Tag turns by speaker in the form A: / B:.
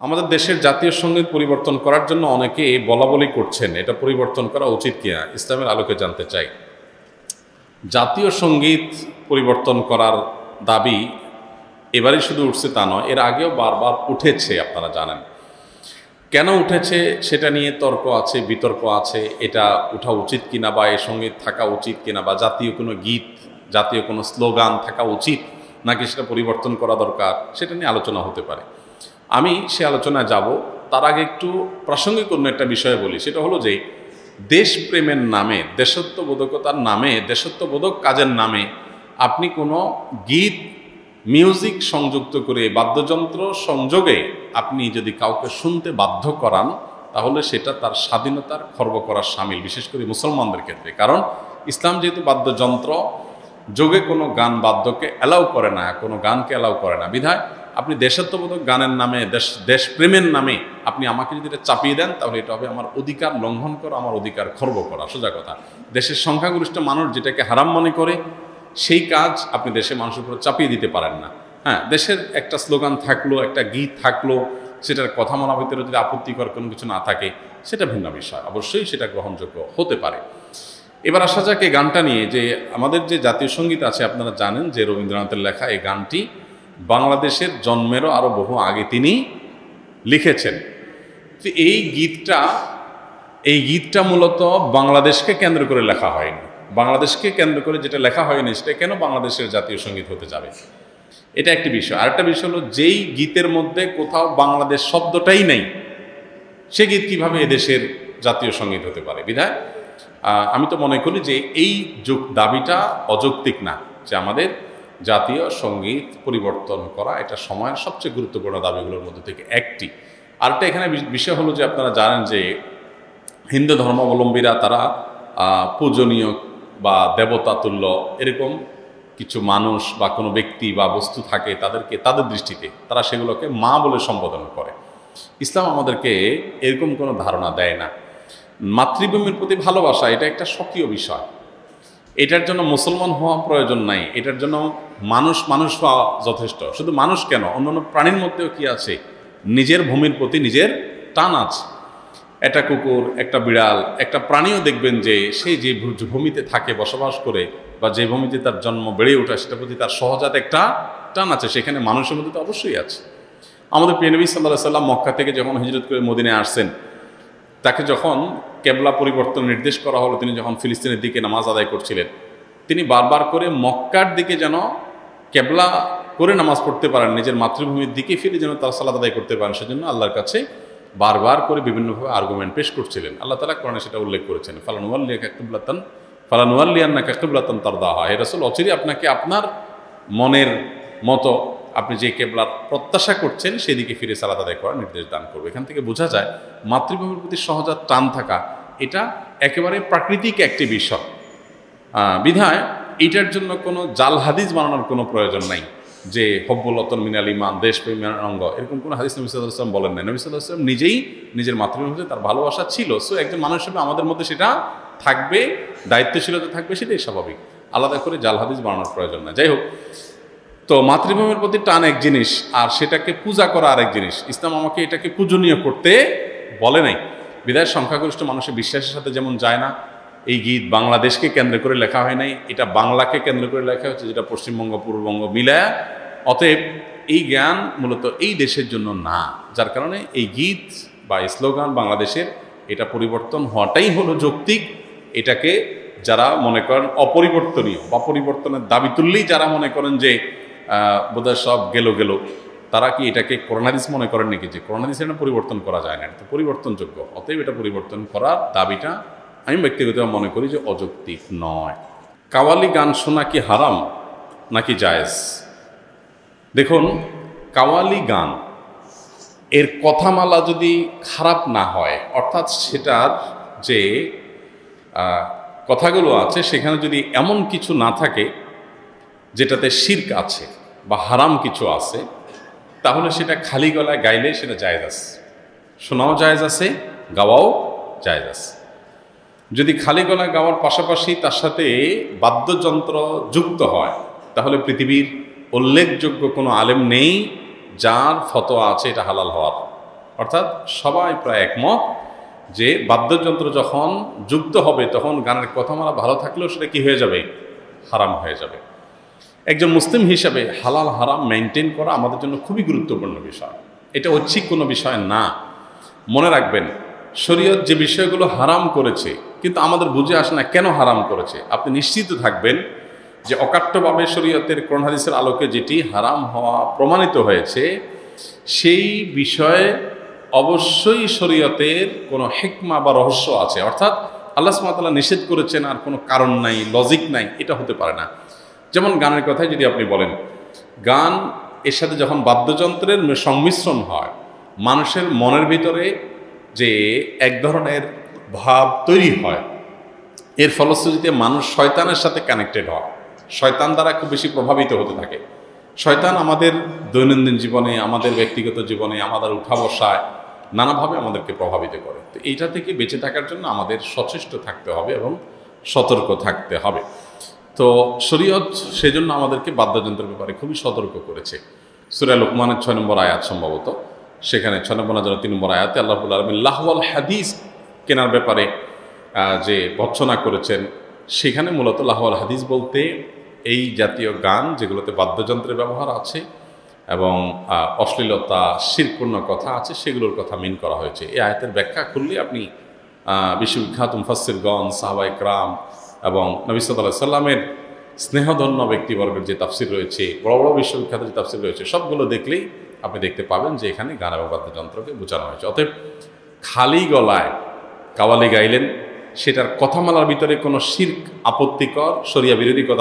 A: আমাদের দেশের জাতীয় সঙ্গীত পরিবর্তন করার জন্য অনেকে বলাবলি করছেন, এটা পরিবর্তন করা উচিত কিনা ইসলামের আলোকে জানতে চাই। জাতীয় সঙ্গীত পরিবর্তন করার দাবি এবারই শুধু উঠছে তা নয়, এর আগেও বারবার উঠেছে, আপনারা জানেন। কেন উঠেছে সেটা নিয়ে তর্ক আছে, বিতর্ক আছে, এটা উঠা উচিত কিনা বা এ সঙ্গীত থাকা উচিত কিনা, বা জাতীয় কোনো গীত, জাতীয় কোনো স্লোগান থাকা উচিত নাকি সেটা পরিবর্তন করা দরকার, সেটা নিয়ে আলোচনা হতে পারে। আমি সে আলোচনায় যাব, তার আগে একটু প্রাসঙ্গিক অন্য একটা বিষয় বলি। সেটা হলো যে দেশপ্রেমের নামে, দেশত্ববোধকতার নামে, দেশত্ববোধক কাজের নামে আপনি কোনো গীত, মিউজিক সংযুক্ত করে, বাদ্যযন্ত্র সংযোগে আপনি যদি কাউকে শুনতে বাধ্য করান, তাহলে সেটা তার স্বাধীনতার খর্ব করার শামিল, বিশেষ করে মুসলমানদের ক্ষেত্রে। কারণ ইসলাম যেহেতু বাদ্যযন্ত্র যোগে কোনো গান বাদ্যকে অ্যালাউ করে না, কোনো গানকে অ্যালাউ করে না, বিধায় আপনি দেশাত্মবোধক গানের নামে, দেশপ্রেমের নামে আপনি আমাকে যদি এটা চাপিয়ে দেন, তাহলে এটা হবে আমার অধিকার লঙ্ঘন করা, আমার অধিকার খর্ব করা। সোজা কথা, দেশের সংখ্যাগরিষ্ঠ মানুষ যেটাকে হারাম মনে করে, সেই কাজ আপনি দেশের মানুষের উপর চাপিয়ে দিতে পারেন না। হ্যাঁ, দেশের একটা স্লোগান থাকলো, একটা গীত থাকলো, সেটার কথা বলার ভিতরে যদি আপত্তিকর কোনো কিছু না থাকে, সেটা ভিন্ন বিষয়, অবশ্যই সেটা গ্রহণযোগ্য হতে পারে। এবার আসা যাক এই গানটা নিয়ে, যে আমাদের যে জাতীয় সঙ্গীত আছে, আপনারা জানেন যে রবীন্দ্রনাথের লেখা এই গানটি বাংলাদেশের জন্মেরও আরও বহু আগে তিনি লিখেছেন। তো এই গীতটা মূলত বাংলাদেশকে কেন্দ্র করে লেখা হয়নি। বাংলাদেশকে কেন্দ্র করে যেটা লেখা হয়নি, সেটা কেন বাংলাদেশের জাতীয় সঙ্গীত হতে যাবে, এটা একটি বিষয়। আরেকটা বিষয় হলো, যেই গীতের মধ্যে কোথাও বাংলাদেশ শব্দটাই নেই, সে গীত কীভাবে এদেশের জাতীয় সঙ্গীত হতে পারে? বিধায় আমি তো মনে করি যে এই দাবিটা অযৌক্তিক না, যে আমাদের জাতীয় সঙ্গীত পরিবর্তন করা এটা সময়ের সবচেয়ে গুরুত্বপূর্ণ দাবিগুলোর মধ্যে থেকে একটি। আরেকটা এখানে বিষয় হলো যে আপনারা জানেন যে হিন্দু ধর্মাবলম্বীরা তারা পূজনীয় বা দেবতা তুল্য এরকম কিছু মানুষ বা কোনো ব্যক্তি বা বস্তু থাকে, তাদেরকে তাদের দৃষ্টিতে তারা সেগুলোকে মা বলে সম্বোধন করে। ইসলাম আমাদেরকে এরকম কোনো ধারণা দেয় না। মাতৃভূমির প্রতি ভালোবাসা এটা একটা স্বকীয় বিষয়, এটার জন্য মুসলমান হওয়া প্রয়োজন নাই, এটার জন্য মানুষ হওয়া যথেষ্ট। শুধু মানুষ কেন, অন্যান্য প্রাণীর মধ্যেও কি আছে, নিজের ভূমির প্রতি নিজের টান আছে। একটা কুকুর, একটা বিড়াল, একটা প্রাণীও দেখবেন যে সেই যে ভূমিতে থাকে, বসবাস করে, বা যে ভূমিতে তার জন্ম বেড়ে ওঠা, সেটার প্রতি তার সহজাত একটা টান আছে। সেখানে মানুষের মধ্যে তো অবশ্যই আছে। আমাদের প্রিয় নবী সাল্লাল্লাহু আলাইহি ওয়াসাল্লাম মক্কা থেকে যখন হিজরত করে মদিনায় আসছেন, তাকে যখন কেবলা পরিবর্তন নির্দেশ করা হলো, তিনি যখন ফিলিস্তিনের দিকে নামাজ আদায় করছিলেন, তিনি বারবার করে মক্কার দিকে যেন কেবলা করে নামাজ পড়তে পারেন, নিজের মাতৃভূমির দিকে ফিরে যেন তার সালাত আদায় করতে পারেন, সেজন্য আল্লাহর কাছে বারবার করে বিভিন্নভাবে আর্গুমেন্ট পেশ করছিলেন। আল্লাহ তাআলা কোরআনে সেটা উল্লেখ করেছেন, ফালানুওয়াল্লিয়ান্নাকা কিবলাতান তারদাহা, হে রাসূল, অচিরেই আপনাকে আপনার মনের মতো আপনি যে কেবলার প্রত্যাশা করছেন সেদিকে ফিরে সালাত আদায় করার নির্দেশ দান করবে। এখান থেকে বোঝা যায় মাতৃভূমির প্রতি সহজাত টান থাকা এটা একেবারে প্রাকৃতিক একটি বিষয়। বিধায় এটার জন্য কোনো জাল হাদিস বানানোর কোনো প্রয়োজন নাই, যে হব্বুল ওয়াতন মিনাল ঈমান, দেশপ্রেমের অঙ্গ, এরকম কোনো হাদিস নবী সাল্লাল্লাহু আলাইহি ওয়াসাল্লাম বলেন নাই। নবী সাল্লাল্লাহু আলাইহি ওয়াসাল্লাম নিজেই নিজের মাতৃভূমিতে তার ভালোবাসা ছিল। সো একজন মানুষ হিসেবে আমাদের মধ্যে সেটা থাকবে, দায়িত্বশীলতা থাকবে, সেটাই স্বাভাবিক। আলাদা করে জাল হাদিস বানানোর প্রয়োজন না। যাই হোক, তো মাতৃভূমির প্রতি টান এক জিনিস, আর সেটাকে পূজা করা আরেক জিনিস। ইসলাম আমাকে এটাকে পূজনীয় করতে বলে নাই। বিদায় সংখ্যাগরিষ্ঠ মানুষের বিশ্বাসের সাথে যেমন যায় না, এই গীত বাংলাদেশকে কেন্দ্র করে লেখা হয় নাই, এটা বাংলাকে কেন্দ্র করে লেখা হচ্ছে, যেটা পশ্চিমবঙ্গ পূর্ববঙ্গ মিলায়া। অতএব এই জ্ঞান মূলত এই দেশের জন্য না, যার কারণে এই গীত বা স্লোগান বাংলাদেশের, এটা পরিবর্তন হওয়াটাই হলো যৌক্তিক। এটাকে যারা মনে করেন অপরিবর্তনীয় বা পরিবর্তনের দাবি তুললেই যারা মনে করেন যে বোধহয় সব গেল, তারা কি এটাকে কোরআন হাদিস মনে করেন নাকি, যে কোরআন হাদিস এটা পরিবর্তন করা যায় না, এটা পরিবর্তনযোগ্য। অতএব এটা পরিবর্তন করার দাবিটা আমি ব্যক্তিগতভাবে মনে করি যে অযৌক্তিক নয়। কাওয়ালি গান শোনা কি হারাম নাকি জায়েজ? দেখুন, কাওয়ালি গান এর কথামালা যদি খারাপ না হয়, অর্থাৎ সেটার যে কথাগুলো আছে সেখানে যদি এমন কিছু না থাকে যেটাতে শিরক আছে বা হারাম কিছু আছে, তাহলে সেটা খালি গলায় গাইলে সেটা জায়েজ আছে, শোনাও জায়েজ আছে, গাওয়াও জায়েজ আছে। যদি খালি গলায় গাওয়ার পাশাপাশি তার সাথে বাদ্যযন্ত্র যুক্ত হয়, তাহলে পৃথিবীর উল্লেখযোগ্য কোনো আলেম নেই যার ফতোয়া আছে এটা হালাল হওয়ার। অর্থাৎ সবাই প্রায় একমত যে বাদ্যযন্ত্র যখন যুক্ত হবে তখন গানের কথামালা ভালো থাকলেও সেটা কি হয়ে যাবে, হারাম হয়ে যাবে। একজন মুসলিম হিসাবে হালাল হারাম মেনটেন করা আমাদের জন্য খুবই গুরুত্বপূর্ণ বিষয়। এটা ঐচ্ছিক কোনো বিষয় না। মনে রাখবেন, শরীয়ত যে বিষয়গুলো হারাম করেছে কিন্তু আমাদের বুঝে আসে না কেন হারাম করেছে, আপনি নিশ্চিত থাকবেন যে অকাট্যভাবে শরীয়তের কোরআন হাদিসের আলোকে যেটি হারাম হওয়া প্রমাণিত হয়েছে সেই বিষয়ে অবশ্যই শরীয়তের কোনো হিকমা বা রহস্য আছে। অর্থাৎ আল্লাহ সুবহানাহু ওয়া তাআলা নিষেধ করেছেন আর কোনো কারণ নাই, লজিক নাই, এটা হতে পারে না। যেমন গানের কথায় যদি আপনি বলেন, গান এর সাথে যখন বাদ্যযন্ত্রের সংমিশ্রণ হয় মানুষের মনের ভিতরে যে এক ধরনের ভাব তৈরি হয়, এর ফলশ্রুতিতে মানুষ শয়তানের সাথে কানেক্টেড হয়, শয়তান দ্বারা খুব বেশি প্রভাবিত হতে থাকে। শয়তান আমাদের দৈনন্দিন জীবনে, আমাদের ব্যক্তিগত জীবনে, আমাদের উঠা বসায় নানাভাবে আমাদেরকে প্রভাবিত করে। তো এইটা থেকে বেঁচে থাকার জন্য আমাদের সচেষ্ট থাকতে হবে এবং সতর্ক থাকতে হবে। তো শরীয়ত সেজন্য আমাদেরকে বাদ্যযন্ত্রের ব্যাপারে খুবই সতর্ক করেছে। সূরা লোকমানের 6 নম্বর আয়াত সম্ভবত, সেখানে 6 নম্বর না 3 নম্বর আয়াতে আল্লাহ রাব্বুল আলামিন লাহওয়াল হাদিস কেনার ব্যাপারে যে ভর্ৎসনা করেছেন, সেখানে মূলত লাহওয়াল হাদিস বলতে এই জাতীয় গান যেগুলোতে বাদ্যযন্ত্রের ব্যবহার আছে এবং অশ্লীলতা শিরকপূর্ণ কথা আছে সেগুলোর কথা মিন করা হয়েছে। এই আয়াতের ব্যাখ্যা করলে আপনি বিশ্ববিখ্যাত মুফাসসিরগণ, সাহাবায়ে কেরাম এবং নবী সাল্লাল্লাহু আলাইহি সাল্লামের স্নেহধন্য ব্যক্তিবর্গের যে তাফসির রয়েছে, বড় বড় বিশ্ববিখ্যাত যে তাফসির রয়েছে, সবগুলো দেখলেই আপনি দেখতে পাবেন যে এখানে গান এবং বাদ্যযন্ত্রকে বোঝানো হয়েছে। অতএব খালি গলায় কাওয়ালি গাইলেন, সেটার কথামালার ভিতরে কোনো শিরক, আপত্তিকর, শরিয়া বিরোধী কথা